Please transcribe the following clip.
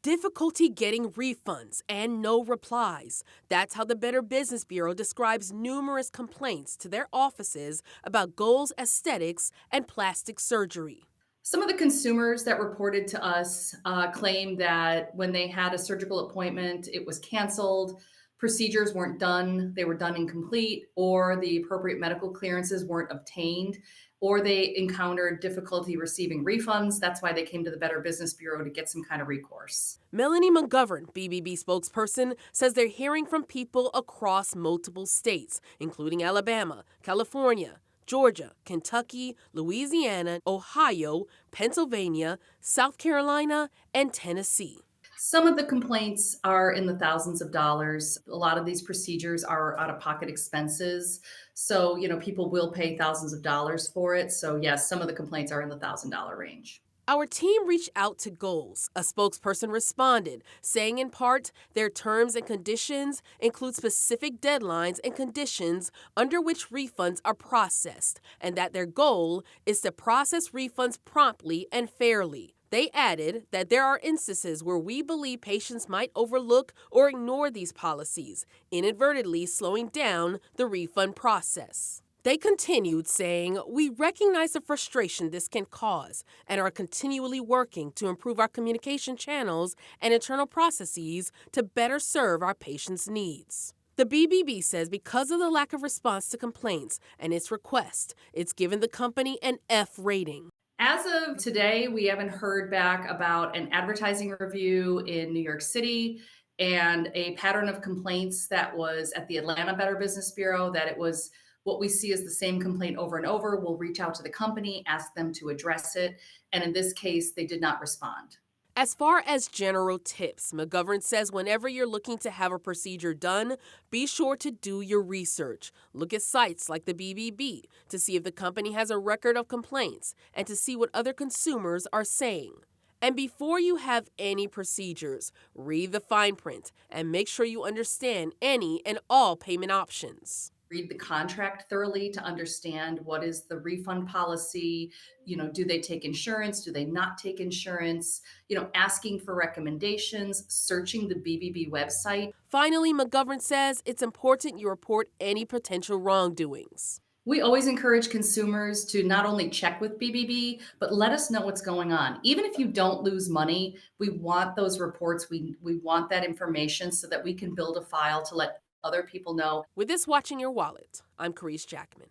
difficulty getting refunds and no replies. That's how the Better Business Bureau describes numerous complaints to their offices about Goals Aesthetics and plastic surgery. Some of the consumers that reported to us claimed that when they had a surgical appointment, it was canceled, procedures weren't done, they were done incomplete, or the appropriate medical clearances weren't obtained, or they encountered difficulty receiving refunds. That's why they came to the Better Business Bureau to get some kind of recourse. Melanie McGovern, BBB spokesperson, says they're hearing from people across multiple states, including Alabama, California, Georgia, Kentucky, Louisiana, Ohio, Pennsylvania, South Carolina, and Tennessee. Some of the complaints are in the thousands of dollars. A lot of these procedures are out of pocket expenses. So, people will pay thousands of dollars for it. So, yes, some of the complaints are in the $1,000 range. Our team reached out to Goals. A spokesperson responded, saying in part, their terms and conditions include specific deadlines and conditions under which refunds are processed, and that their goal is to process refunds promptly and fairly. They added that there are instances where we believe patients might overlook or ignore these policies, inadvertently slowing down the refund process. They continued saying, we recognize the frustration this can cause and are continually working to improve our communication channels and internal processes to better serve our patients' needs. The BBB says because of the lack of response to complaints and its request, it's given the company an F rating. As of today, we haven't heard back about an advertising review in New York City and a pattern of complaints that was at the Atlanta Better Business Bureau, that it was what we see as the same complaint over and over. We'll reach out to the company, ask them to address it. And in this case, they did not respond. As far as general tips, McGovern says whenever you're looking to have a procedure done, be sure to do your research. Look at sites like the BBB to see if the company has a record of complaints and to see what other consumers are saying. And before you have any procedures, read the fine print and make sure you understand any and all payment options. Read the contract thoroughly to understand what is the refund policy. Do they take insurance? Do they not take insurance? Asking for recommendations, searching the BBB website. Finally, McGovern says it's important you report any potential wrongdoings. We always encourage consumers to not only check with BBB, but let us know what's going on. Even if you don't lose money, we want those reports. We want that information so that we can build a file to let other people know. With this Watching Your Wallet, I'm Caresse Jackman.